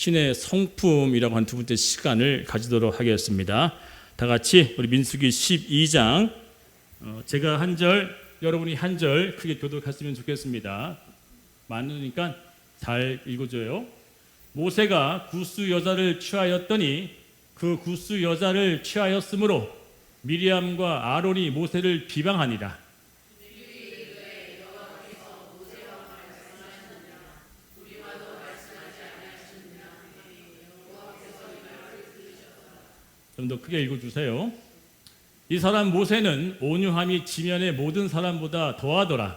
신의 성품이라고 한 두 번째 시간을 가지도록 하겠습니다. 다 같이 우리 민수기 12장 제가 한 절, 여러분이 한 절 크게 교독했으면 좋겠습니다. 많으니까 잘 읽어줘요. 모세가 구스 여자를 취하였더니 그 구스 여자를 취하였으므로 미리암과 아론이 모세를 비방하니라. 좀 더 크게 읽어주세요. 이 사람 모세는 온유함이 지면의 모든 사람보다 더하더라.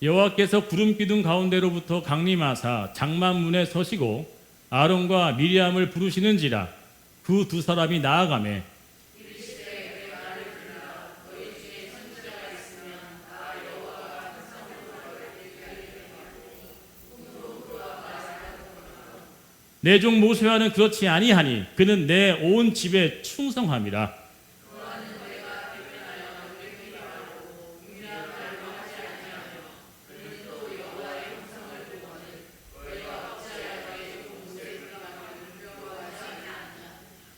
여호와께서 구름 기둥 가운데로부터 강림하사 장막문에 서시고 아론과 미리암을 부르시는지라. 그 두 사람이 나아가매 내 종 모세와는 그렇지 아니하니 그는 내 온 집에 충성함이라.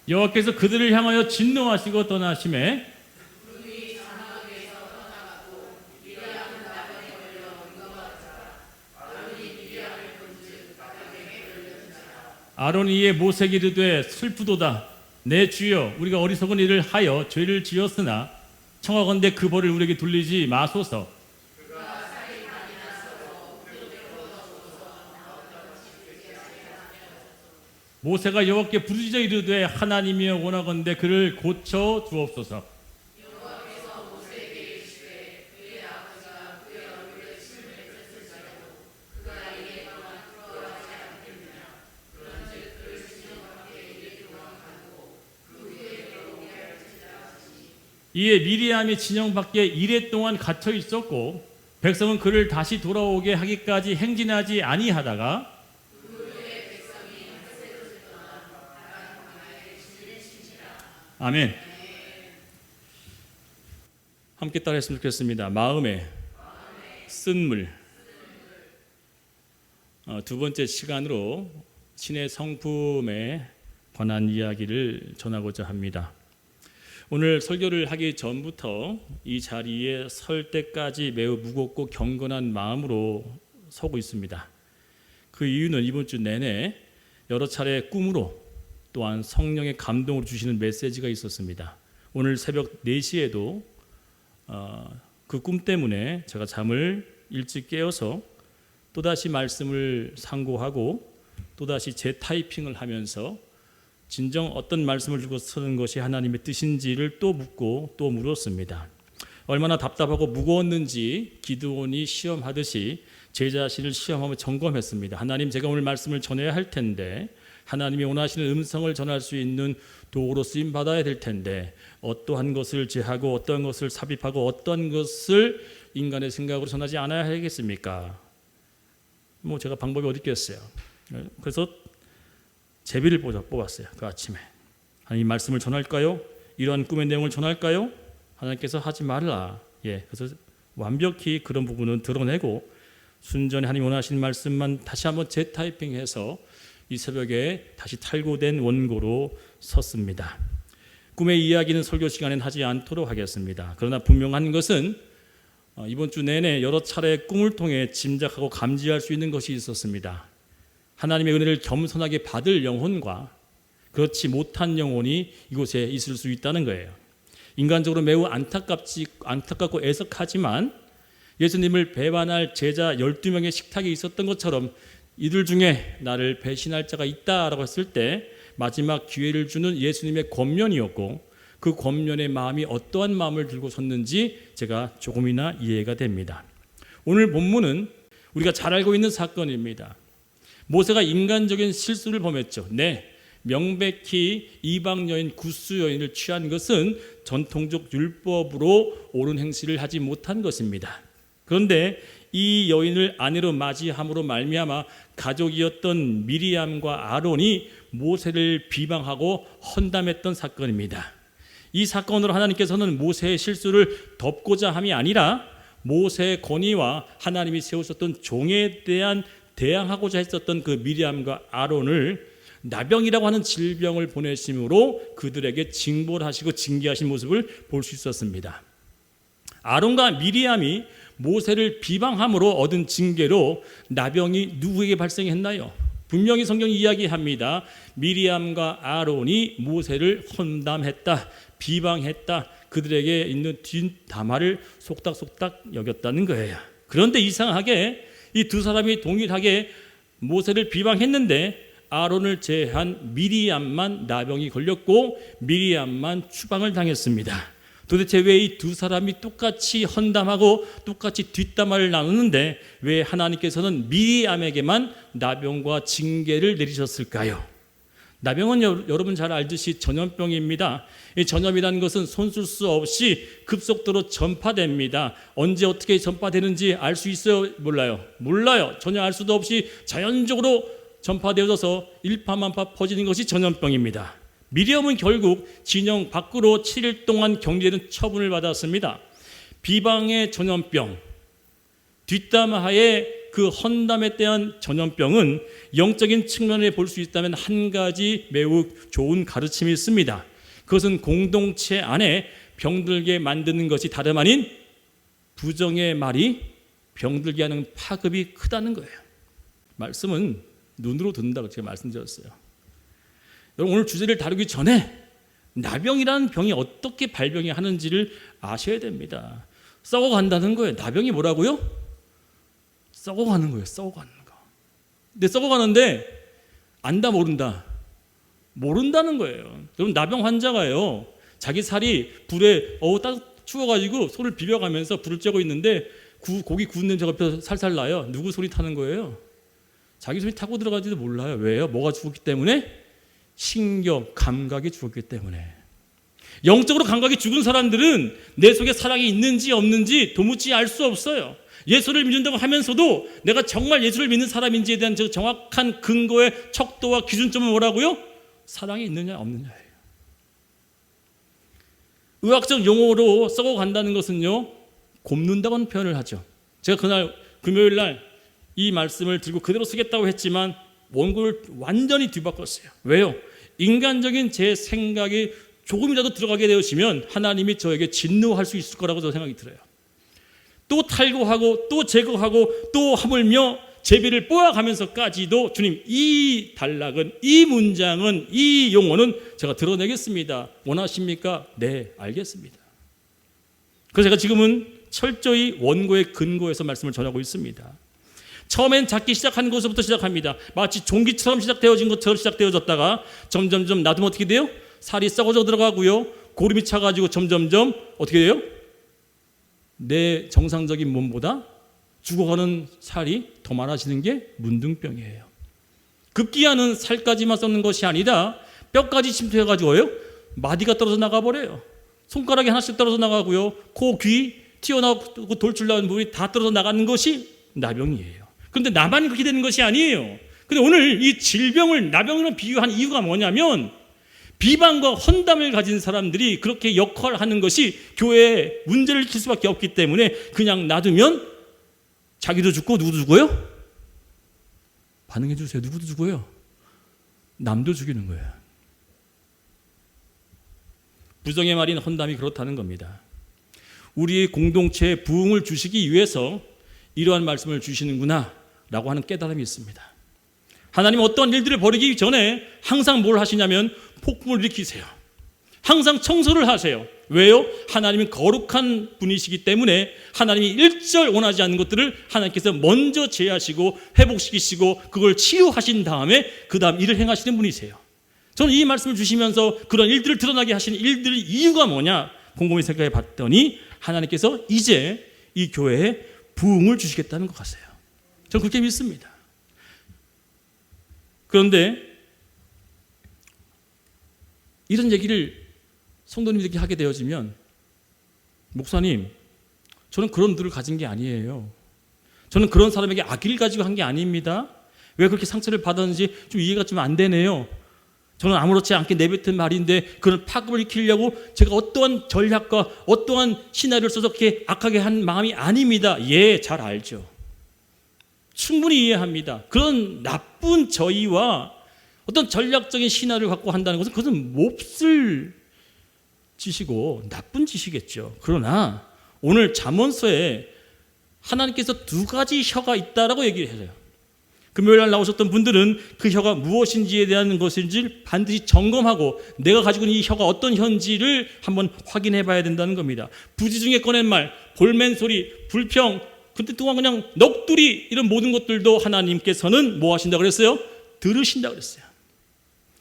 여호와께서 그들을 향하여 진노하시고 떠나심에 아론이 이에 모세에게 이르되 슬프도다. 내 주여, 우리가 어리석은 일을 하여 죄를 지었으나 청하건대 그 벌을 우리에게 돌리지 마소서. 모세가 여호와께 부르짖어 이르되 하나님이여 원하건대 그를 고쳐 주옵소서. 이에 미리암이 진영 밖에 이레 동안 갇혀 있었고 백성은 그를 다시 돌아오게 하기까지 행진하지 아니하다가 아멘. 함께 따라했으면 좋겠습니다. 마음에 쓴물. 두 번째 시간으로 신의 성품에 관한 이야기를 전하고자 합니다. 오늘 설교를 하기 전부터 이 자리에 설 때까지 매우 무겁고 경건한 마음으로 서고 있습니다. 그 이유는 이번 주 내내 여러 차례 꿈으로 또한 성령의 감동으로 주시는 메시지가 있었습니다. 오늘 새벽 4시에도 그 꿈 때문에 제가 잠을 일찍 깨어서 또다시 말씀을 상고하고 또다시 재타이핑을 하면서 진정 어떤 말씀을 주고 쓰는 것이 하나님의 뜻인지를 또 묻고 또 물었습니다. 얼마나 답답하고 무거웠는지 기드온이 시험하듯이 제 자신을 시험하며 점검했습니다. 하나님, 제가 오늘 말씀을 전해야 할 텐데 하나님이 원하시는 음성을 전할 수 있는 도구로 쓰임 받아야 될 텐데 어떠한 것을 제하고 어떠한 것을 삽입하고 어떠한 것을 인간의 생각으로 전하지 않아야 하겠습니까? 제가 방법이 어디 있겠어요. 그래서 제비를 뽑았어요. 그 아침에. 하나님 말씀을 전할까요? 이러한 꿈의 내용을 전할까요? 하나님께서 하지 말라. 그래서 완벽히 그런 부분은 드러내고 순전히 하나님 원하시는 말씀만 다시 한번 재타이핑해서 이 새벽에 다시 탈고된 원고로 섰습니다. 꿈의 이야기는 설교 시간엔 하지 않도록 하겠습니다. 그러나 분명한 것은 이번 주 내내 여러 차례 꿈을 통해 짐작하고 감지할 수 있는 것이 있었습니다. 하나님의 은혜를 겸손하게 받을 영혼과 그렇지 못한 영혼이 이곳에 있을 수 있다는 거예요. 인간적으로 매우 안타깝고 애석하지만 예수님을 배반할 제자 12명의 식탁에 있었던 것처럼 이들 중에 나를 배신할 자가 있다라고 했을 때 마지막 기회를 주는 예수님의 권면이었고 그 권면의 마음이 어떠한 마음을 들고 섰는지 제가 조금이나 이해가 됩니다. 오늘 본문은 우리가 잘 알고 있는 사건입니다. 모세가 인간적인 실수를 범했죠. 명백히 이방 여인 구스 여인을 취한 것은 전통적 율법으로 옳은 행실을 하지 못한 것입니다. 그런데 이 여인을 아내로 맞이함으로 말미암아 가족이었던 미리암과 아론이 모세를 비방하고 헌담했던 사건입니다. 이 사건으로 하나님께서는 모세의 실수를 덮고자 함이 아니라 모세의 권위와 하나님이 세우셨던 종에 대한 대항하고자 했었던 그 미리암과 아론을 나병이라고 하는 질병을 보내심으로 그들에게 징벌 하시고 징계하신 모습을 볼 수 있었습니다. 아론과 미리암이 모세를 비방함으로 얻은 징계로 나병이 누구에게 발생했나요? 분명히 성경이 이야기합니다. 미리암과 아론이 모세를 험담했다, 비방했다, 그들에게 있는 뒷담화를 속닥속닥 여겼다는 거예요. 그런데 이상하게 이 두 사람이 동일하게 모세를 비방했는데 아론을 제외한 미리암만 나병이 걸렸고 미리암만 추방을 당했습니다. 도대체 왜 이 두 사람이 똑같이 헌담하고 똑같이 뒷담화를 나누는데 왜 하나님께서는 미리암에게만 나병과 징계를 내리셨을까요? 나병은 여러분 잘 알듯이 전염병입니다. 이 전염이라는 것은 손쓸 수 없이 급속도로 전파됩니다. 언제 어떻게 전파되는지 알 수 있어요? 몰라요? 몰라요. 전혀 알 수도 없이 자연적으로 전파되어져서 일파만파 퍼지는 것이 전염병입니다. 미리암은 결국 진영 밖으로 7일 동안 격리되는 처분을 받았습니다. 비방의 전염병, 뒷담화의 그 헌담에 대한 전염병은 영적인 측면에 볼 수 있다면 한 가지 매우 좋은 가르침이 있습니다. 그것은 공동체 안에 병들게 만드는 것이 다름 아닌 부정의 말이 병들게 하는 파급이 크다는 거예요. 말씀은 눈으로 듣는다고 제가 말씀드렸어요. 여러분, 오늘 주제를 다루기 전에 나병이라는 병이 어떻게 발병이 하는지를 아셔야 됩니다. 썩어간다는 거예요. 나병이 뭐라고요? 썩어가는 거예요. 썩어가는 거. 근데 썩어가는데 안다 모른다. 모른다는 거예요. 여러분, 나병 환자가요, 자기 살이 불에 딱 추워가지고 손을 비벼가면서 불을 쬐고 있는데 고기 구운 냄새가 옆에서 살살 나요. 누구 손이 타는 거예요? 자기 손이 타고 들어가지도 몰라요. 왜요? 뭐가 죽었기 때문에? 신경, 감각이 죽었기 때문에. 영적으로 감각이 죽은 사람들은 내 속에 사랑이 있는지 없는지 도무지 알 수 없어요. 예수를 믿는다고 하면서도 내가 정말 예수를 믿는 사람인지에 대한 정확한 근거의 척도와 기준점은 뭐라고요? 사랑이 있느냐 없느냐예요. 의학적 용어로 썩어간다는 것은요, 곪는다고는 표현을 하죠. 제가 그날 금요일 날 이 말씀을 들고 그대로 쓰겠다고 했지만 원고를 완전히 뒤바꿨어요. 왜요? 인간적인 제 생각이 조금이라도 들어가게 되어지면 하나님이 저에게 진노할 수 있을 거라고 저는 생각이 들어요. 또 탈거하고 또 제거하고 또 하물며 제비를 뽑아가면서까지도 주님, 이 단락은, 이 문장은, 이 용어는 제가 드러내겠습니다. 원하십니까? 네, 알겠습니다. 그래서 제가 지금은 철저히 원고의 근거에서 말씀을 전하고 있습니다. 처음엔 작기 시작한 것부터 시작합니다. 마치 종기처럼 시작되어진 것처럼 시작되어졌다가 점점점 놔두면 어떻게 돼요? 살이 썩어져 들어가고요, 고름이 차가지고 점점점 어떻게 돼요? 내 정상적인 몸보다 죽어가는 살이 더 많아지는 게 문둥병이에요. 급기야는 살까지만 썩는 것이 아니라 뼈까지 침투해가지고요, 마디가 떨어져 나가버려요. 손가락이 하나씩 떨어져 나가고요, 코, 귀 튀어나오고 돌출 나온 부분이 다 떨어져 나가는 것이 나병이에요. 그런데 나만 그렇게 되는 것이 아니에요. 그런데 오늘 이 질병을 나병으로 비유한 이유가 뭐냐면, 비방과 헌담을 가진 사람들이 그렇게 역할하는 것이 교회에 문제를 일으킬 수밖에 없기 때문에 그냥 놔두면 자기도 죽고 누구도 죽어요? 반응해 주세요. 누구도 죽어요? 남도 죽이는 거예요. 부정의 말인 헌담이 그렇다는 겁니다. 우리의 공동체에 부흥을 주시기 위해서 이러한 말씀을 주시는구나 라고 하는 깨달음이 있습니다. 하나님은 어떤 일들을 벌이기 전에 항상 뭘 하시냐면 폭풍을 일으키세요. 항상 청소를 하세요. 왜요? 하나님은 거룩한 분이시기 때문에 하나님이 일절 원하지 않는 것들을 하나님께서 먼저 제하시고 회복시키시고 그걸 치유하신 다음에 그 다음 일을 행하시는 분이세요. 저는 이 말씀을 주시면서 그런 일들을 드러나게 하시는 일들의 이유가 뭐냐 곰곰이 생각해 봤더니 하나님께서 이제 이 교회에 부흥을 주시겠다는 것 같아요. 저는 그렇게 믿습니다. 그런데 이런 얘기를 성도님들에게 하게 되어지면, 목사님, 저는 그런 들을 가진 게 아니에요. 저는 그런 사람에게 악의를 가지고 한 게 아닙니다. 왜 그렇게 상처를 받았는지 좀 이해가 좀 안 되네요. 저는 아무렇지 않게 내뱉은 말인데 그런 파급을 익히려고 제가 어떠한 전략과 어떠한 시나리오를 써서 그렇게 악하게 한 마음이 아닙니다. 예, 잘 알죠. 충분히 이해합니다. 그런 나쁜 저희와 어떤 전략적인 시나리오를 갖고 한다는 것은 그것은 몹쓸 짓이고 나쁜 짓이겠죠. 그러나 오늘 잠언서에 하나님께서 두 가지 혀가 있다라고 얘기를 해요. 금요일 날 나오셨던 분들은 그 혀가 무엇인지에 대한 것인지 반드시 점검하고 내가 가지고 있는 이 혀가 어떤 혀인지를 한번 확인해 봐야 된다는 겁니다. 부지 중에 꺼낸 말, 볼멘 소리, 불평, 그때 동안 그냥 넋두리 이런 모든 것들도 하나님께서는 뭐 하신다고 그랬어요? 들으신다고 그랬어요.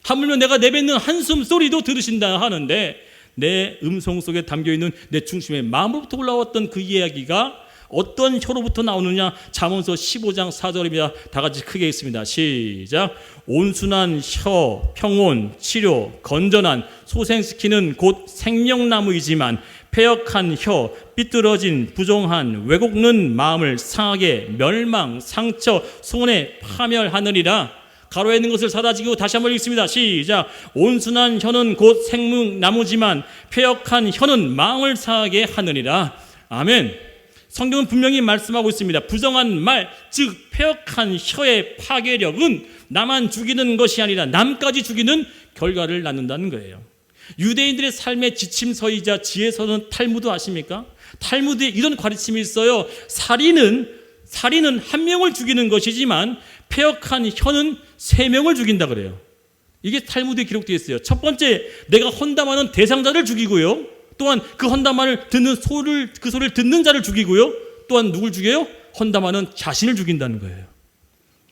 하물며 내가 내뱉는 한숨 소리도 들으신다 하는데 내 음성 속에 담겨있는 내 중심의 마음으로부터 올라왔던 그 이야기가 어떤 혀로부터 나오느냐? 잠언서 15장 4절입니다. 다 같이 크게 읽습니다. 시작. 온순한 혀, 평온, 치료, 건전한, 소생시키는 곧 생명나무이지만 패역한 혀, 삐뚤어진, 부정한, 왜곡는 마음을 상하게 멸망, 상처, 손에 파멸하느니라. 가로에 있는 것을 사다지고 다시 한번 읽습니다. 시작. 온순한 혀는 곧 생명나무지만 패역한 혀는 마음을 상하게 하느니라. 아멘. 성경은 분명히 말씀하고 있습니다. 부정한 말, 즉 패역한 혀의 파괴력은 나만 죽이는 것이 아니라 남까지 죽이는 결과를 낳는다는 거예요. 유대인들의 삶의 지침서이자 지혜서는 탈무드 아십니까? 탈무드에 이런 가르침이 있어요. 살인은 한 명을 죽이는 것이지만 패역한 혀는 3명을 죽인다 그래요. 이게 탈무드에 기록되어 있어요. 첫 번째, 내가 헌담하는 대상자를 죽이고요. 또한 그 헌담을 듣는 그 소리를 듣는 자를 죽이고요. 또한 누굴 죽여요? 헌담하는 자신을 죽인다는 거예요.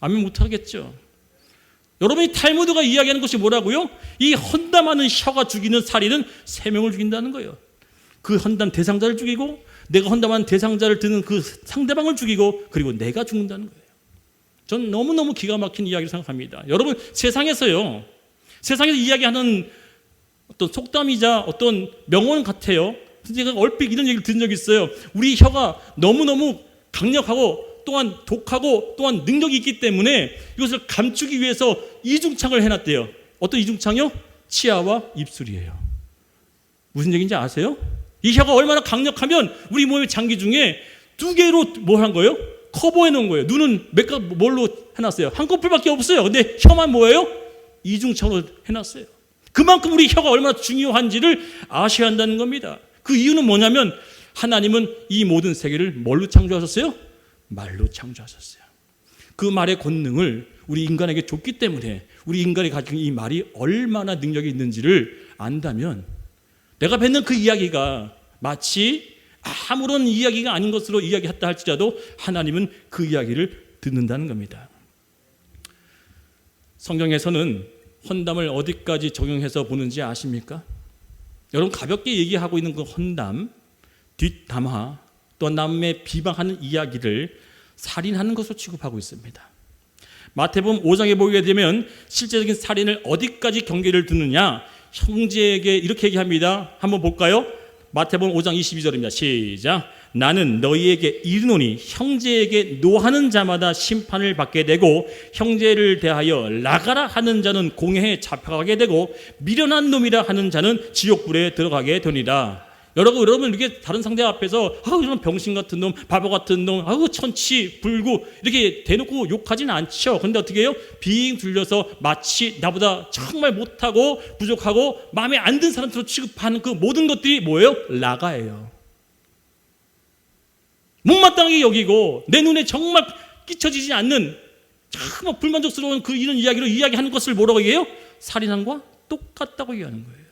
아멘 못하겠죠. 여러분이 탈무드가 이야기하는 것이 뭐라고요? 이 헌담하는 혀가 죽이는 살인은 3명을 죽인다는 거예요. 그 헌담 대상자를 죽이고 내가 헌담한 대상자를 듣는 그 상대방을 죽이고 그리고 내가 죽는다는 거예요. 전 너무너무 기가 막힌 이야기를 생각합니다. 여러분 세상에서 이야기하는 어떤 속담이자 어떤 명언 같아요. 제가 얼핏 이런 얘기를 들은 적이 있어요. 우리 혀가 너무너무 강력하고 또한 독하고 또한 능력이 있기 때문에 이것을 감추기 위해서 이중창을 해놨대요. 어떤 이중창이요? 치아와 입술이에요. 무슨 얘기인지 아세요? 이 혀가 얼마나 강력하면 우리 몸의 장기 중에 2개로 뭘 한 거예요? 커버해 놓은 거예요. 눈은 뭘로 해놨어요? 한꺼풀밖에 없어요. 근데 혀만 뭐예요? 이중창으로 해놨어요. 그만큼 우리 혀가 얼마나 중요한지를 아셔야 한다는 겁니다. 그 이유는 뭐냐면 하나님은 이 모든 세계를 뭘로 창조하셨어요? 말로 창조하셨어요. 그 말의 권능을 우리 인간에게 줬기 때문에 우리 인간이 가지고 이 말이 얼마나 능력이 있는지를 안다면 내가 뱉는 그 이야기가 마치 아무런 이야기가 아닌 것으로 이야기했다 할지라도 하나님은 그 이야기를 듣는다는 겁니다. 성경에서는 헌담을 어디까지 적용해서 보는지 아십니까? 여러분 가볍게 얘기하고 있는 그 헌담, 뒷담화, 또 남의 비방하는 이야기를 살인하는 것으로 취급하고 있습니다. 마태복음 5장에 보게 되면 실제적인 살인을 어디까지 경계를 두느냐? 형제에게 이렇게 얘기합니다. 한번 볼까요? 마태복음 5장 22절입니다. 시작. 나는 너희에게 이르노니 형제에게 노하는 자마다 심판을 받게 되고 형제를 대하여 나가라 하는 자는 공회에 잡혀가게 되고 미련한 놈이라 하는 자는 지옥불에 들어가게 되니라. 여러분 이렇게 다른 상대 앞에서 이런 병신 같은 놈, 바보 같은 놈, 천치, 불구 이렇게 대놓고 욕하지는 않죠. 근데 어떻게 해요? 빙 둘려서 마치 나보다 정말 못하고 부족하고 마음에 안 든 사람처럼 취급하는 그 모든 것들이 뭐예요? 라가예요. 못마땅하게 여기고 내 눈에 정말 끼쳐지지 않는 정말 불만족스러운 이런 이야기로 이야기하는 것을 뭐라고 얘기해요? 살인함과 똑같다고 얘기하는 거예요.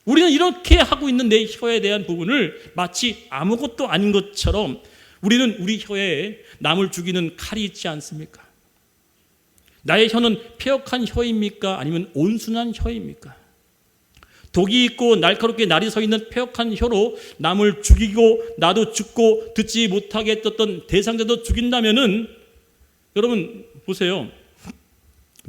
우리는 이렇게 하고 있는 내 혀에 대한 부분을 마치 아무것도 아닌 것처럼 우리는 우리 혀에 남을 죽이는 칼이 있지 않습니까? 나의 혀는 패역한 혀입니까? 아니면 온순한 혀입니까? 독이 있고 날카롭게 날이 서 있는 패역한 혀로 남을 죽이고 나도 죽고 듣지 못하게 했던 대상자도 죽인다면은 여러분 보세요.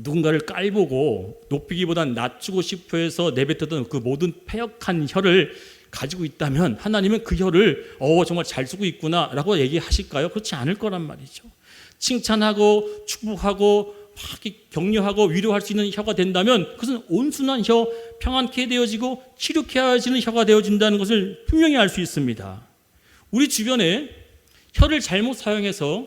누군가를 깔보고 높이기보단 낮추고 싶어 해서 내뱉었던 그 모든 패역한 혀를 가지고 있다면 하나님은 그 혀를 정말 잘 쓰고 있구나 라고 얘기하실까요? 그렇지 않을 거란 말이죠. 칭찬하고 축복하고 확 격려하고 위로할 수 있는 혀가 된다면 그것은 온순한 혀, 평안케 되어지고 치료케 하여지는 혀가 되어진다는 것을 분명히 알 수 있습니다. 우리 주변에 혀를 잘못 사용해서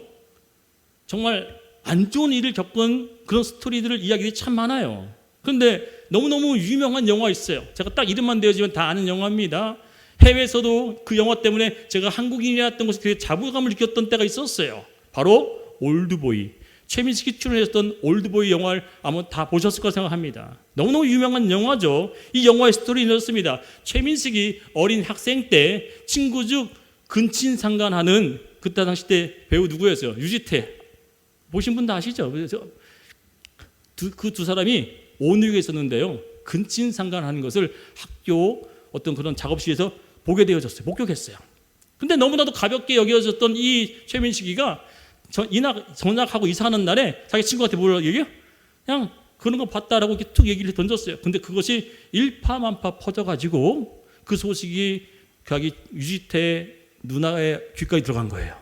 정말 안 좋은 일을 겪은 그런 스토리들을 이야기들이 참 많아요. 그런데 너무너무 유명한 영화 있어요. 제가 딱 이름만 대어지면 다 아는 영화입니다. 해외에서도 그 영화 때문에 제가 한국인이었던 것에 되게 자부감을 느꼈던 때가 있었어요. 바로 올드보이. 최민식이 출연했던 올드보이 영화를 아마 다 보셨을 거라 생각합니다. 너무너무 유명한 영화죠. 이 영화의 스토리는 이렇습니다. 최민식이 어린 학생 때 친구 중 근친상간하는 그때 당시 때 배우 누구였어요? 유지태. 보신 분 다 아시죠? 그 두 사람이 온유에 있었는데요. 근친상간하는 것을 학교 어떤 그런 작업실에서 보게 되어졌어요. 목격했어요. 근데 너무나도 가볍게 여겨졌던 이 최민식이가 전학하고 이사하는 날에 자기 친구한테 뭐라고 얘기해요? 그냥 그런 거 봤다라고 이렇게 툭 얘기를 던졌어요. 근데 그것이 일파만파 퍼져가지고 그 소식이 자기 유지태 누나의 귀까지 들어간 거예요.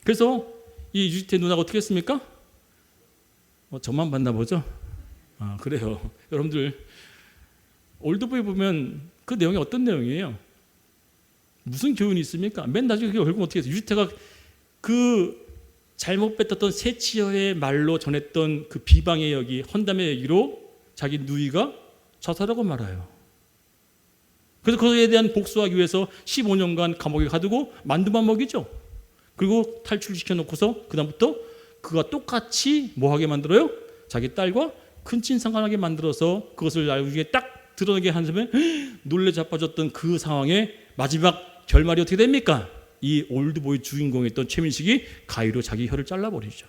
그래서 이 유지태 누나가 어떻게 했습니까? 저만 봤나 보죠? 그래요. 여러분들 올드보이 보면 그 내용이 어떤 내용이에요? 무슨 교훈이 있습니까? 맨 나중에 그게 결국 어떻게 해서 유지태가 그 잘못 뱉었던 세치어의 말로 전했던 그 비방의 얘기, 헌담의 얘기로 자기 누이가 자살하고 말아요. 그래서 그에 대한 복수하기 위해서 15년간 감옥에 가두고 만두만 먹이죠. 그리고 탈출시켜 놓고서 그다음부터 그가 똑같이 뭐하게 만들어요? 자기 딸과 근친상간하게 만들어서 그것을 나중에 딱 드러내게 한 다음에 놀래 자빠졌던 그 상황의 마지막 결말이 어떻게 됩니까? 이 올드보이 주인공이었던 최민식이 가위로 자기 혀를 잘라버리죠.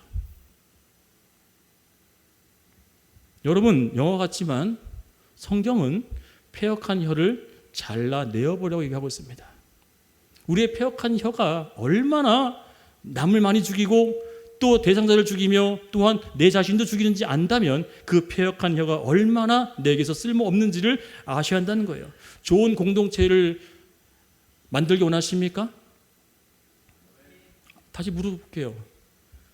여러분, 영화 같지만 성경은 패역한 혀를 잘라내어보려고 얘기하고 있습니다. 우리의 패역한 혀가 얼마나 남을 많이 죽이고 또 대상자를 죽이며 또한 내 자신도 죽이는지 안다면 그 패역한 혀가 얼마나 내게서 쓸모없는지를 아셔야 한다는 거예요. 좋은 공동체를 만들기 원하십니까? 다시 물어볼게요.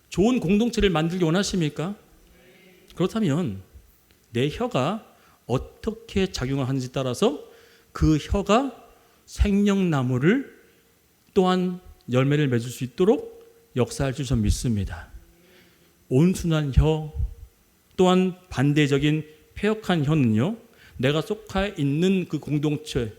좋은 공동체를 만들기 원하십니까? 그렇다면 내 혀가 어떻게 작용을 하는지 따라서 그 혀가 생명나무를 또한 열매를 맺을 수 있도록 역사할 줄 전 믿습니다. 온순한 혀 또한 반대적인 패역한 혀는요, 내가 속해 있는 그 공동체,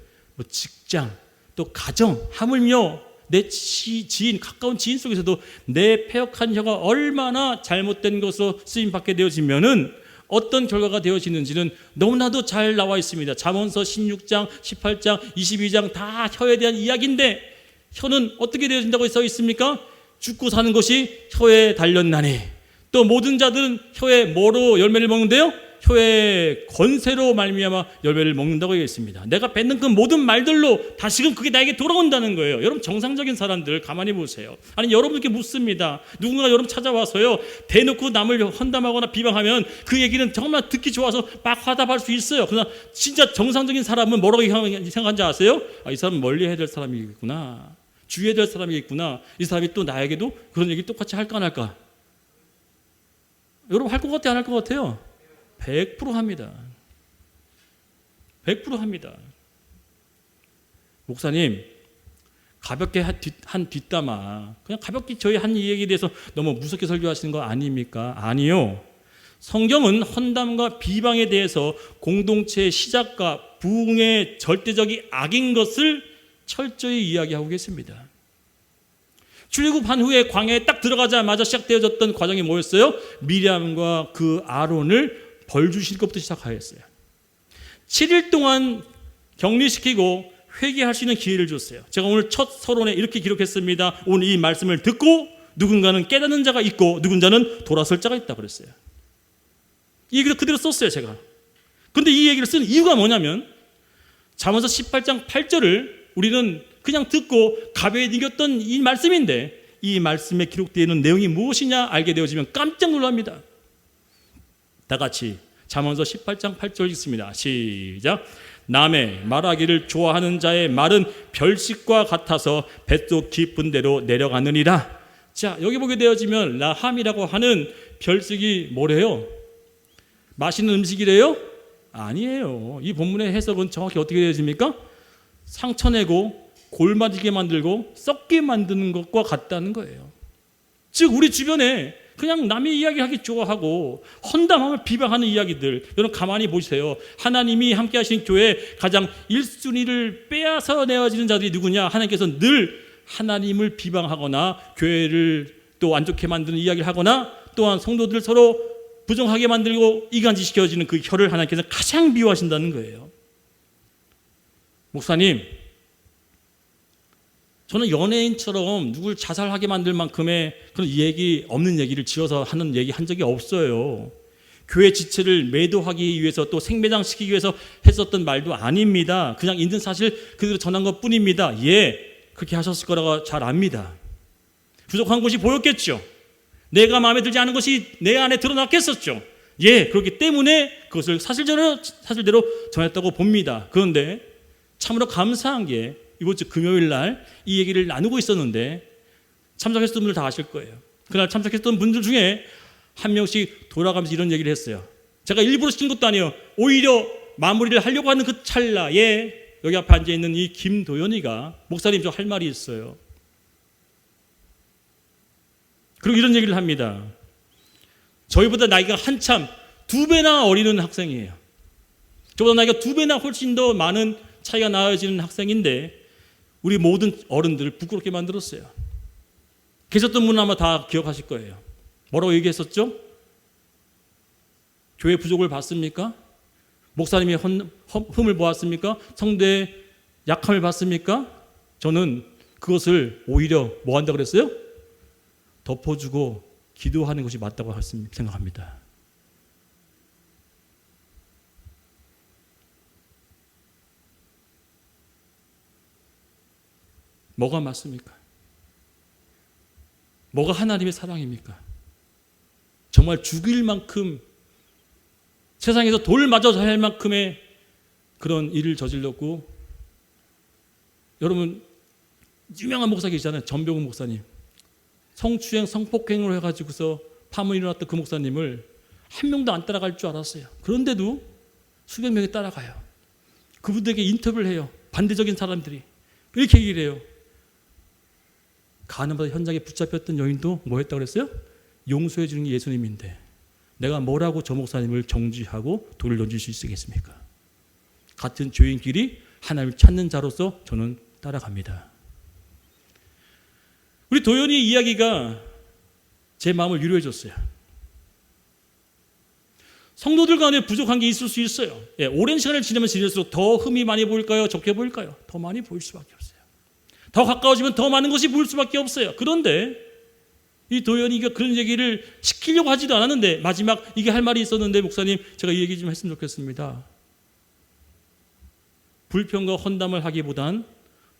직장, 또 가정, 하물며 내 지인, 가까운 지인 속에서도 내 패역한 혀가 얼마나 잘못된 것으로 쓰임받게 되어지면은 어떤 결과가 되어지는지는 너무나도 잘 나와 있습니다. 잠언서 16장, 18장, 22장 다 혀에 대한 이야기인데 혀는 어떻게 되어진다고 써 있습니까? 죽고 사는 것이 혀에 달렸나니. 또 모든 자들은 혀에 뭐로 열매를 먹는데요? 혀의 권세로 말미암아 열매를 먹는다고 얘기했습니다. 내가 뱉는 그 모든 말들로 다시금 그게 나에게 돌아온다는 거예요. 여러분, 정상적인 사람들 가만히 보세요. 아니, 여러분께 묻습니다. 누군가 여러분 찾아와서요, 대놓고 남을 헌담하거나 비방하면 그 얘기는 정말 듣기 좋아서 막 화답할 수 있어요. 그러나 진짜 정상적인 사람은 뭐라고 생각하는지 아세요? 이 사람은 멀리 해야 될 사람이겠구나, 주의해야 될 사람이겠구나, 이 사람이 또 나에게도 그런 얘기 똑같이 할까 안 할까? 여러분, 할 것 같아요, 안 할 것 같아요? 100% 합니다. 100% 합니다. 목사님, 가볍게 한 뒷담화, 그냥 가볍게 저희 한 이 얘기에 대해서 너무 무섭게 설교하시는 거 아닙니까? 아니요. 성경은 헌담과 비방에 대해서 공동체의 시작과 부흥의 절대적인 악인 것을 철저히 이야기하고 계십니다. 출애굽한 후에 광야에 딱 들어가자마자 시작되어졌던 과정이 뭐였어요? 미리암과 그 아론을 벌 주실 것부터 시작하였어요. 7일 동안 격리시키고 회개할 수 있는 기회를 줬어요. 제가 오늘 첫 서론에 이렇게 기록했습니다. 오늘 이 말씀을 듣고 누군가는 깨닫는 자가 있고 누군가는 돌아설 자가 있다고 그랬어요. 이 얘기를 그대로 썼어요, 제가. 그런데 이 얘기를 쓴 이유가 뭐냐면 잠언서 18장 8절을 우리는 그냥 듣고 가벼이 이겼던 이 말씀인데 이 말씀에 기록되어 있는 내용이 무엇이냐 알게 되어지면 깜짝 놀랍니다. 다 같이 잠언서 18장 8절 읽습니다. 시작. 남의 말하기를 좋아하는 자의 말은 별식과 같아서 뱃속 깊은 데로 내려가느니라. 자, 여기 보게 되어지면 라함이라고 하는 별식이 뭐래요? 맛있는 음식이래요? 아니에요. 이 본문의 해석은 정확히 어떻게 되어집니까? 상처내고 골마지게 만들고 썩게 만드는 것과 같다는 거예요. 즉 우리 주변에 그냥 남의 이야기하기 좋아하고 헌담함을 비방하는 이야기들, 여러분 가만히 보세요. 하나님이 함께 하신 교회 가장 1순위를 빼앗아 내어지는 자들이 누구냐? 하나님께서 늘 하나님을 비방하거나 교회를 또 안 좋게 만드는 이야기를 하거나 또한 성도들 서로 부정하게 만들고 이간질시켜지는 그 혀를 하나님께서 가장 미워하신다는 거예요. 목사님, 저는 연예인처럼 누굴 자살하게 만들 만큼의 그런 얘기 없는 얘기를 지어서 하는 얘기 한 적이 없어요. 교회 지체를 매도하기 위해서 또 생매장시키기 위해서 했었던 말도 아닙니다. 그냥 있는 사실 그대로 전한 것뿐입니다. 예, 그렇게 하셨을 거라고 잘 압니다. 부족한 것이 보였겠죠. 내가 마음에 들지 않은 것이 내 안에 드러났겠었죠. 예, 그렇기 때문에 그것을 사실대로 전했다고 봅니다. 그런데 참으로 감사한 게 이번 주 금요일 날 이 얘기를 나누고 있었는데 참석했던 분들 다 아실 거예요. 그날 참석했던 분들 중에 한 명씩 돌아가면서 이런 얘기를 했어요. 제가 일부러 시킨 것도 아니에요. 오히려 마무리를 하려고 하는 그 찰나에 여기 앞에 앉아있는 이 김도연이가 목사님 저 할 말이 있어요. 그리고 이런 얘기를 합니다. 저희보다 나이가 한참 2배나 어리는 학생이에요. 저보다 나이가 2배나 훨씬 더 많은 차이가 나아지는 학생인데 우리 모든 어른들을 부끄럽게 만들었어요. 계셨던 분은 아마 다 기억하실 거예요. 뭐라고 얘기했었죠? 교회 부족을 봤습니까? 목사님의 흠을 보았습니까? 성도의 약함을 봤습니까? 저는 그것을 오히려 뭐 한다고 그랬어요? 덮어주고 기도하는 것이 맞다고 생각합니다. 뭐가 맞습니까? 뭐가 하나님의 사랑입니까? 정말 죽일 만큼 세상에서 돌 맞아서 할 만큼의 그런 일을 저질렀고, 여러분 유명한 목사 계시잖아요. 전병훈 목사님. 성추행, 성폭행을 해가지고서 파문이 일어났던 그 목사님을 한 명도 안 따라갈 줄 알았어요. 그런데도 수백 명이 따라가요. 그분들에게 인터뷰를 해요. 반대적인 사람들이 이렇게 얘기를 해요. 가늠받아 현장에 붙잡혔던 여인도 뭐 했다고 그랬어요? 용서해 주는 게 예수님인데 내가 뭐라고 저 목사님을 정죄하고 돌을 던질 수 있겠습니까? 같은 죄인끼리 하나님을 찾는 자로서 저는 따라갑니다. 우리 도연이의 이야기가 제 마음을 위로해 줬어요. 성도들 가운데 부족한 게 있을 수 있어요. 예, 오랜 시간을 지나면 지날수록 더 흠이 많이 보일까요? 적게 보일까요? 더 많이 보일 수밖에 없어요. 더 가까워지면 더 많은 것이 보일 수밖에 없어요. 그런데 이 도연이가 그런 얘기를 시키려고 하지도 않았는데 마지막 이게 할 말이 있었는데 목사님 제가 이 얘기 좀 했으면 좋겠습니다. 불평과 헌담을 하기보단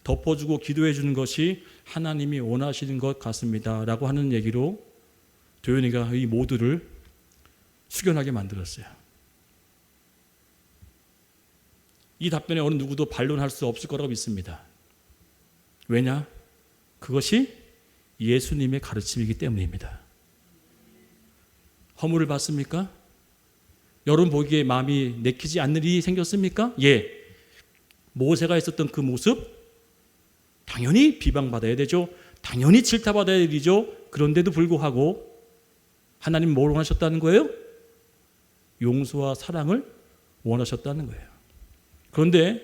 덮어주고 기도해 주는 것이 하나님이 원하시는 것 같습니다 라고 하는 얘기로 도연이가 이 모두를 숙연하게 만들었어요. 이 답변에 어느 누구도 반론할 수 없을 거라고 믿습니다. 왜냐? 그것이 예수님의 가르침이기 때문입니다. 허물을 받습니까? 여러분 보기에 마음이 내키지 않는 일이 생겼습니까? 예. 모세가 있었던 그 모습 당연히 비방받아야 되죠. 당연히 질타받아야 되죠. 그런데도 불구하고 하나님 뭘 원하셨다는 거예요? 용서와 사랑을 원하셨다는 거예요. 그런데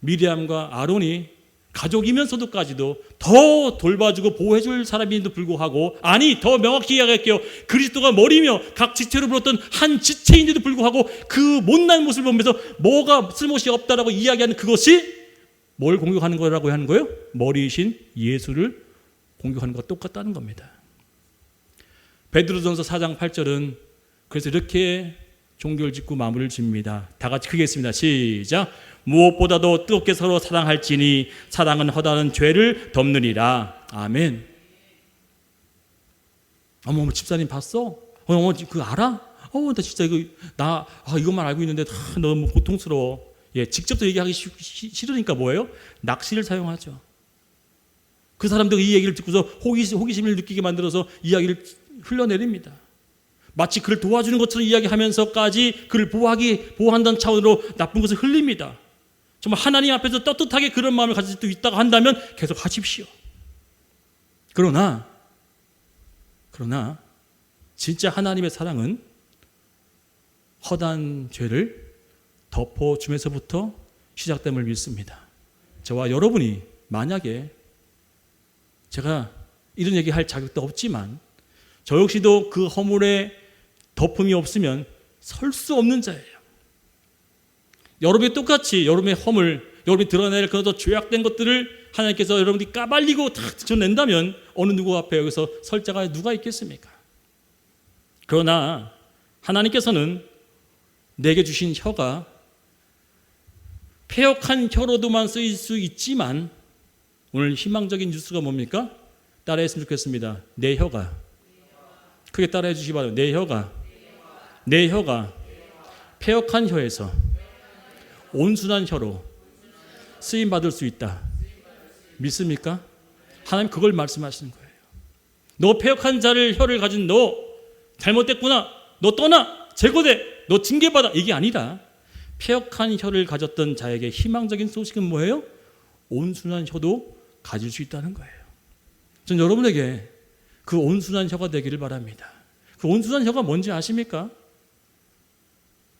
미리암과 아론이 가족이면서도까지도 더 돌봐주고 보호해줄 사람인데도 불구하고, 아니 더 명확히 이야기할게요. 그리스도가 머리며 각 지체로 불렀던 한 지체인데도 불구하고 그 못난 모습을 보면서 뭐가 쓸모시 없다라고 이야기하는 그것이 뭘 공격하는 거라고 하는 거예요? 머리이신 예수를 공격하는 것과 똑같다는 겁니다. 베드로전서 4장 8절은 그래서 이렇게 종교를 짓고 마무리를 짓습니다. 다 같이 크게 했습니다. 시작. 무엇보다도 뜨겁게 서로 사랑할지니 사랑은 허다한 죄를 덮느니라. 아멘. 어머 집사님 봤어? 어머 그거 알아? 나 진짜 이것만 알고 있는데 너무 고통스러워. 예, 직접 또 얘기하기 싫으니까 뭐예요? 낚시를 사용하죠. 그 사람들 이 얘기를 듣고서 호기심을 느끼게 만들어서 이야기를 흘러내립니다. 마치 그를 도와주는 것처럼 이야기하면서까지 그를 보호한다는 차원으로 나쁜 것을 흘립니다. 정말 하나님 앞에서 떳떳하게 그런 마음을 가질 수 있다고 한다면 계속 하십시오. 그러나 진짜 하나님의 사랑은 허다한 죄를 덮어주면서부터 시작됨을 믿습니다. 저와 여러분이 만약에 제가 이런 얘기할 자격도 없지만 저 역시도 그 허물에 덮음이 없으면 설 수 없는 자예요. 여러분이 똑같이 여러분의 허물, 여러분이 드러낼 그런 죄악된 것들을 하나님께서 여러분이 까발리고 다 드러낸다면 어느 누구 앞에 여기서 설 자가 누가 있겠습니까? 그러나 하나님께서는 내게 주신 혀가 패역한 혀로도만 쓰일 수 있지만 오늘 희망적인 뉴스가 뭡니까? 따라했으면 좋겠습니다. 내 혀가 크게 따라해 주시기 바랍니다. 내 혀가 패역한 혀에서 온순한 혀로 쓰임 받을 수 있다. 믿습니까? 하나님 그걸 말씀하시는 거예요. 너 패역한 혀를 가진 너 잘못됐구나. 너 떠나. 제거돼. 너 징계받아. 이게 아니라 패역한 혀를 가졌던 자에게 희망적인 소식은 뭐예요? 온순한 혀도 가질 수 있다는 거예요. 전 여러분에게 그 온순한 혀가 되기를 바랍니다. 그 온순한 혀가 뭔지 아십니까?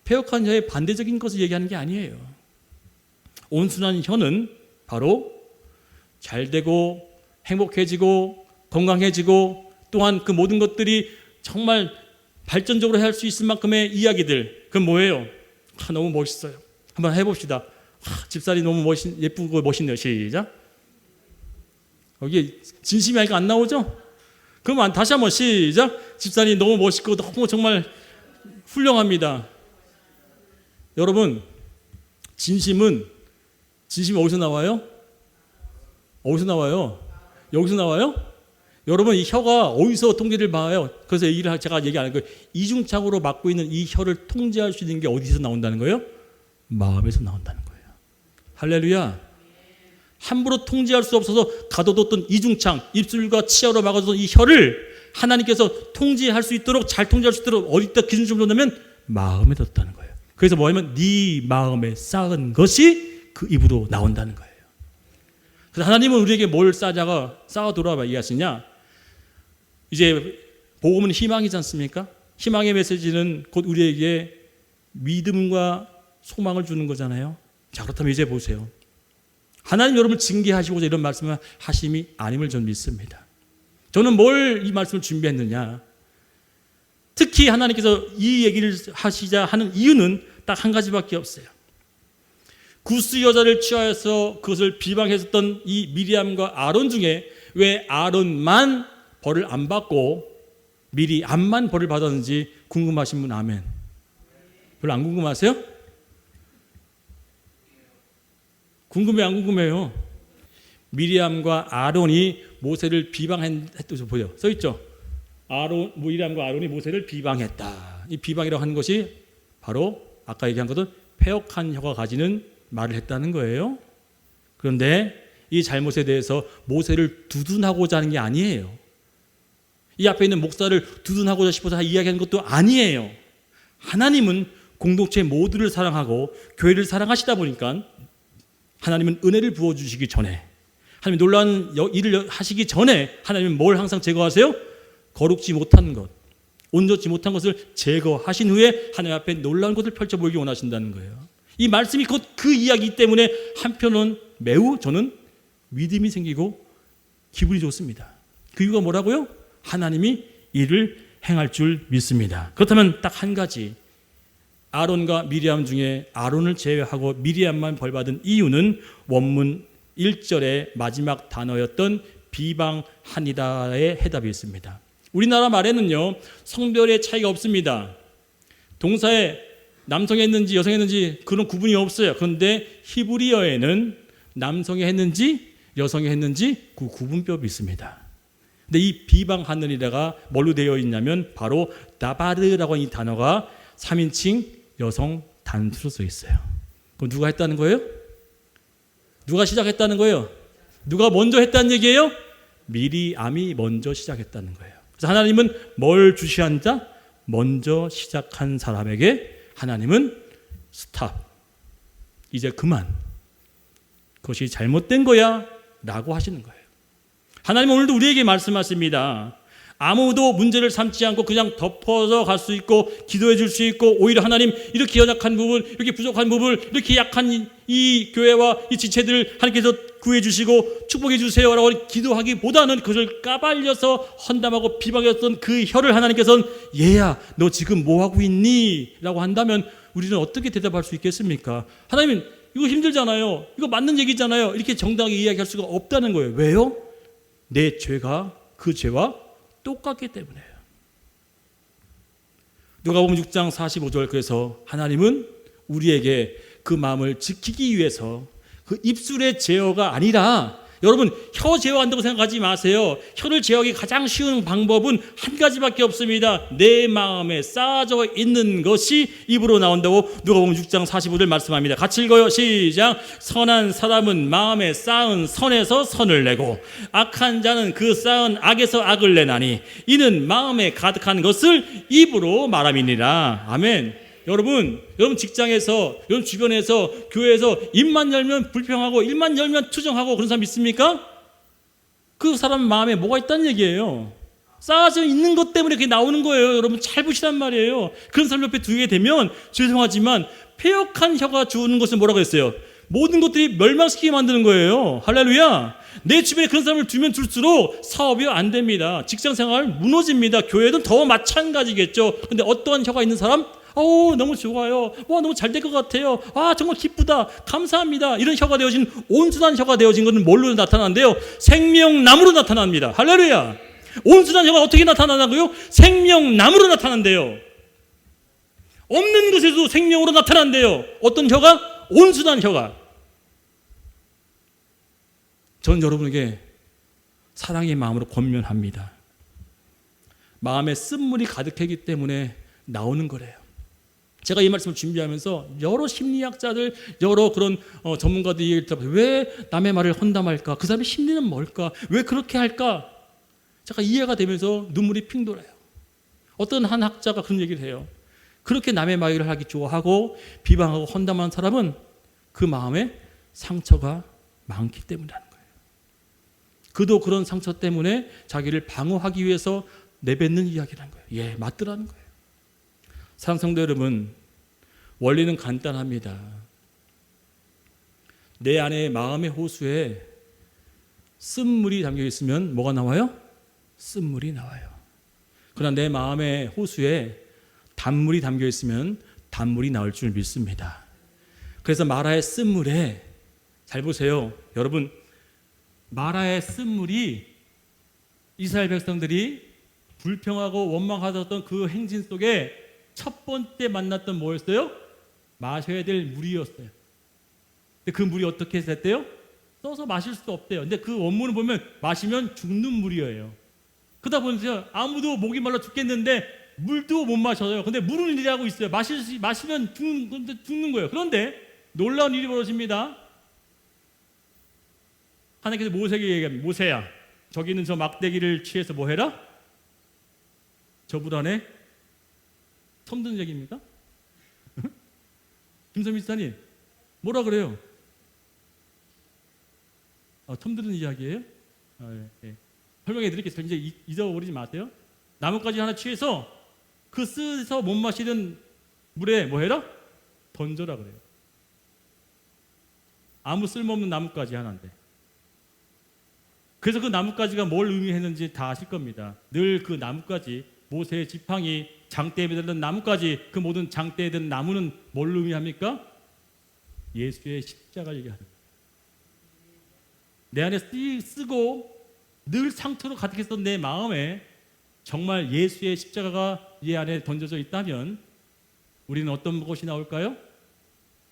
패역한 혀의 반대적인 것을 얘기하는 게 아니에요. 온순한 혀는 바로 잘되고 행복해지고 건강해지고 또한 그 모든 것들이 정말 발전적으로 할 수 있을 만큼의 이야기들. 그건 뭐예요? 너무 멋있어요. 한번 해봅시다. 집살이 너무 예쁘고 멋있네요. 시작. 여기 진심이 아니까 안 나오죠? 그럼 다시 한번 시작. 집살이 너무 멋있고 너무 정말 훌륭합니다. 여러분, 진심이 어디서 나와요? 어디서 나와요? 여기서 나와요? 여러분, 이 혀가 어디서 통제를 봐요? 그래서 제가 얘기 안 한 거예요. 이중창으로 막고 있는 이 혀를 통제할 수 있는 게 어디서 나온다는 거예요? 마음에서 나온다는 거예요. 할렐루야. 함부로 통제할 수 없어서 가둬뒀던 이중창, 입술과 치아로 막아뒀던 이 혀를 하나님께서 통제할 수 있도록, 잘 통제할 수 있도록 어디다 기준점을 뒀냐면 마음에 뒀다는 거예요. 그래서 뭐냐면 네 마음에 쌓은 것이 그 입으로 나온다는 거예요. 그래서 하나님은 우리에게 뭘 쌓아두라고 얘기하시냐? 이제 복음은 희망이지 않습니까? 희망의 메시지는 곧 우리에게 믿음과 소망을 주는 거잖아요. 자, 그렇다면 이제 보세요. 하나님 여러분을 징계하시고자 이런 말씀을 하심이 아님을 저는 믿습니다. 저는 뭘 이 말씀을 준비했느냐? 특히 하나님께서 이 얘기를 하시자 하는 이유는 딱 한 가지밖에 없어요. 구스 여자를 취하여서 그것을 비방했었던 이 미리암과 아론 중에 왜 아론만 벌을 안 받고 미리암만 벌을 받았는지 궁금하신 분 아멘. 별로 안 궁금하세요? 궁금해 안 궁금해요? 미리암과 아론이 모세를 비방했던 보여 써 있죠. 미리암과 아론이 모세를 비방했다. 이 비방이라고 하는 것이 바로 아까 얘기한 것은 패역한 혀가 가지는 말을 했다는 거예요. 그런데 이 잘못에 대해서 모세를 두둔하고자 하는 게 아니에요. 이 앞에 있는 목사를 두둔하고자 싶어서 이야기하는 것도 아니에요. 하나님은 공동체 모두를 사랑하고 교회를 사랑하시다 보니까 하나님은 은혜를 부어주시기 전에, 하나님 놀라운 일을 하시기 전에 하나님은 뭘 항상 제거하세요? 거룩지 못한 것, 온전치 못한 것을 제거하신 후에 하나님 앞에 놀라운 것을 펼쳐보이기 원하신다는 거예요. 이 말씀이 곧 그 이야기 때문에 한편은 매우 저는 믿음이 생기고 기분이 좋습니다. 그 이유가 뭐라고요? 하나님이 이를 행할 줄 믿습니다. 그렇다면 딱 한 가지, 아론과 미리암 중에 아론을 제외하고 미리암만 벌받은 이유는 원문 1절의 마지막 단어였던 비방하니다의 해답이 있습니다. 우리나라 말에는요, 성별의 차이가 없습니다. 동사에 남성이 했는지 여성이 했는지 그런 구분이 없어요. 그런데 히브리어에는 남성이 했는지 여성이 했는지 그 구분법이 있습니다. 근데 이 비방하느니라가 뭘로 되어 있냐면 바로 다바르라고 하는 이 단어가 3인칭 여성 단수로 써 있어요. 그럼 누가 했다는 거예요? 누가 시작했다는 거예요? 누가 먼저 했다는 얘기예요? 미리암이 먼저 시작했다는 거예요. 그래서 하나님은 뭘 주시한 자? 먼저 시작한 사람에게 하나님은 스탑, 이제 그만, 그것이 잘못된 거야 라고 하시는 거예요. 하나님은 오늘도 우리에게 말씀하십니다. 아무도 문제를 삼지 않고 그냥 덮어서 갈 수 있고 기도해 줄 수 있고, 오히려 하나님 이렇게 연약한 부분, 이렇게 부족한 부분, 이렇게 약한 이 교회와 이 지체들을 하나님께서 구해 주시고 축복해 주세요라고 기도하기보다는 그것을 까발려서 헌담하고 비방했던 그 혀를 하나님께서는 얘야 너 지금 뭐 하고 있니? 라고 한다면 우리는 어떻게 대답할 수 있겠습니까? 하나님 이거 힘들잖아요, 이거 맞는 얘기잖아요, 이렇게 정당하게 이야기할 수가 없다는 거예요. 왜요? 내 죄가 그 죄와 똑같기 때문에요. 누가복음 6장 45절, 그래서 하나님은 우리에게 그 마음을 지키기 위해서 그 입술의 제어가 아니라, 여러분 혀 제어한다고 생각하지 마세요. 혀를 제어하기 가장 쉬운 방법은 한 가지밖에 없습니다. 내 마음에 쌓아져 있는 것이 입으로 나온다고 누가복음 6장 45절 말씀합니다. 같이 읽어요. 시작. 선한 사람은 마음에 쌓은 선에서 선을 내고 악한 자는 그 쌓은 악에서 악을 내나니 이는 마음에 가득한 것을 입으로 말함이니라. 아멘. 여러분 직장에서, 여러분 주변에서, 교회에서 입만 열면 불평하고 입만 열면 투정하고 그런 사람 있습니까? 그 사람 마음에 뭐가 있다는 얘기예요. 쌓아져 있는 것 때문에 그게 나오는 거예요. 여러분 잘 보시란 말이에요. 그런 사람 옆에 두게 되면 죄송하지만 패역한 혀가 주는 것은 뭐라고 했어요? 모든 것들이 멸망시키게 만드는 거예요. 할렐루야. 내 주변에 그런 사람을 두면 둘수록 사업이 안 됩니다. 직장생활 무너집니다. 교회도 더 마찬가지겠죠. 근데 어떠한 혀가 있는 사람? 너무 좋아요. 너무 잘 될 것 같아요. 정말 기쁘다. 감사합니다. 이런 혀가 되어진, 온순한 혀가 되어진 것은 뭘로 나타나는데요? 생명나무로 나타납니다. 할렐루야. 온순한 혀가 어떻게 나타나냐고요? 생명나무로 나타난대요. 없는 것에도 생명으로 나타난대요. 어떤 혀가? 온순한 혀가. 저는 여러분에게 사랑의 마음으로 권면합니다. 마음에 쓴물이 가득하기 때문에 나오는 거래요. 제가 이 말씀을 준비하면서 여러 심리학자들, 여러 그런 전문가들이 얘기를 들어봐요. 왜 남의 말을 헌담할까? 그 사람의 심리는 뭘까? 왜 그렇게 할까? 제가 이해가 되면서 눈물이 핑 돌아요. 어떤 한 학자가 그런 얘기를 해요. 그렇게 남의 말을 하기 좋아하고 비방하고 헌담하는 사람은 그 마음에 상처가 많기 때문이라는 거예요. 그도 그런 상처 때문에 자기를 방어하기 위해서 내뱉는 이야기라는 거예요. 예, 맞더라는 거예요. 사랑하는 성도 여러분, 원리는 간단합니다. 내 안에 마음의 호수에 쓴물이 담겨 있으면 뭐가 나와요? 쓴물이 나와요. 그러나 내 마음의 호수에 단물이 담겨 있으면 단물이 나올 줄 믿습니다. 그래서 마라의 쓴물에, 잘 보세요. 여러분, 마라의 쓴물이 이스라엘 백성들이 불평하고 원망하던 그 행진 속에 첫 번째 만났던 뭐였어요? 마셔야 될 물이었어요. 근데 그 물이 어떻게 됐대요? 써서 마실 수 없대요. 근데 그 원문을 보면 마시면 죽는 물이에요. 그러다 보니까 아무도 목이 말라 죽겠는데 물도 못 마셔요. 근데 물은 일하고 있어요. 마시면 죽는 거예요. 그런데 놀라운 일이 벌어집니다. 하나님께서 모세에게 얘기합니다. 모세야, 저기 있는 저 막대기를 취해서 뭐 해라? 저 물 안에 처음 얘기입니까? 김선미 지사님, 뭐라 그래요? 처음 들은 이야기예요? 예. 설명해 드릴게요. 이제 잊어버리지 마세요. 나뭇가지 하나 취해서 그 쓰서 못 마시는 물에 뭐 해라? 던져라 그래요. 아무 쓸모없는 나뭇가지 하나인데. 그래서 그 나뭇가지가 뭘 의미했는지 다 아실 겁니다. 늘 그 나뭇가지, 모세의 지팡이, 장대에 매달린 나뭇가지, 그 모든 장대에 든 나무는 뭘 의미합니까? 예수의 십자가를 얘기하는 거예요. 내 안에 쓰고 늘 상처로 가득했던 내 마음에 정말 예수의 십자가가 이 안에 던져져 있다면 우리는 어떤 것이 나올까요?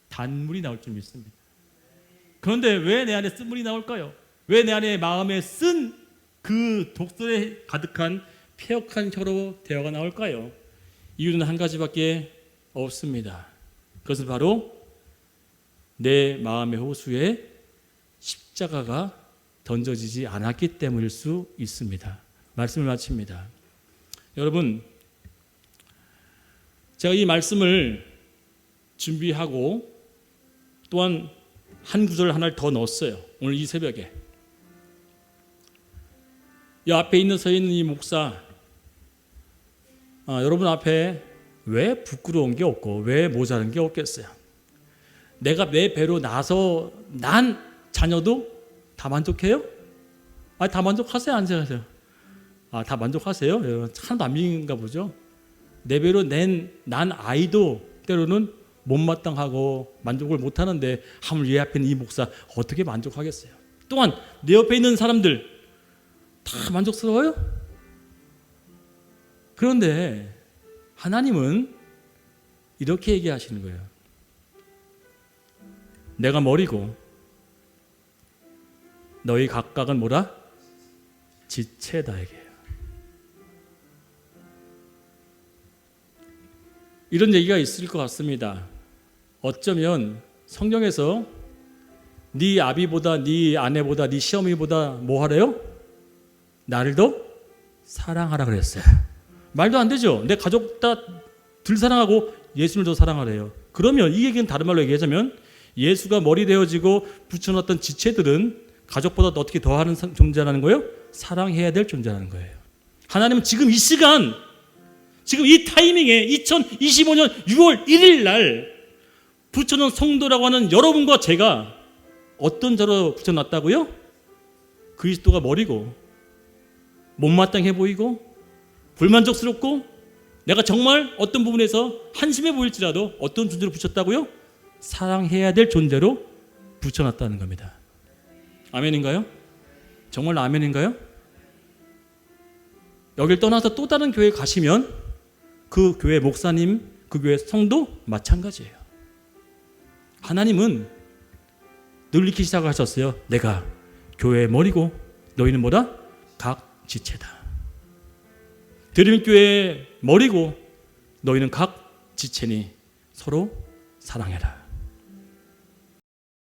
단물이 나올 줄 믿습니다. 그런데 왜 내 안에 쓴물이 나올까요? 왜 내 안에 마음에 쓴 그 독설에 가득한 폐역한 혀로 대화가 나올까요? 이유는 한 가지밖에 없습니다. 그것은 바로 내 마음의 호수에 십자가가 던져지지 않았기 때문일 수 있습니다. 말씀을 마칩니다. 여러분, 제가 이 말씀을 준비하고 또한 한 구절 하나를 더 넣었어요. 오늘 이 새벽에. 이 앞에 서 있는 이 목사, 여러분 앞에 왜 부끄러운 게 없고 왜 모자란 게 없겠어요? 내가 내 배로 나서 난 자녀도 다 만족해요? 다 만족하세요? 안 하세요? 다 만족하세요? 하나도 안 믿는가 보죠? 내 배로 난 아이도 때로는 못마땅하고 만족을 못하는데 하물 얘 앞에 있는 이 목사 어떻게 만족하겠어요? 또한 내 옆에 있는 사람들 다 만족스러워요? 그런데 하나님은 이렇게 얘기하시는 거예요. 내가 머리고 너희 각각은 뭐라? 지체다 얘기해요. 이런 얘기가 있을 것 같습니다. 어쩌면 성경에서 네 아비보다 네 아내보다 네 시어머니보다 뭐 하래요? 나를 더 사랑하라 그랬어요. 말도 안 되죠. 내 가족 다 덜 사랑하고 예수를 더 사랑하래요. 그러면 이 얘기는 다른 말로 얘기하자면 예수가 머리 되어지고 붙여놨던 지체들은 가족보다 어떻게 더하는 존재라는 거예요? 사랑해야 될 존재라는 거예요. 하나님은 지금 이 시간, 지금 이 타이밍에 2025년 6월 1일 날 붙여놓은 성도라고 하는 여러분과 제가 어떤 자로 붙여놨다고요? 그리스도가 머리고 못마땅해 보이고 불만족스럽고 내가 정말 어떤 부분에서 한심해 보일지라도 어떤 존재로 붙였다고요? 사랑해야 될 존재로 붙여놨다는 겁니다. 아멘인가요? 정말 아멘인가요? 여길 떠나서 또 다른 교회에 가시면 그 교회 목사님, 그 교회 성도 마찬가지예요. 하나님은 늘 이렇게 시작하셨어요. 내가 교회의 머리고 너희는 뭐다? 각 지체다. 드림교회의 머리고 너희는 각 지체니 서로 사랑해라.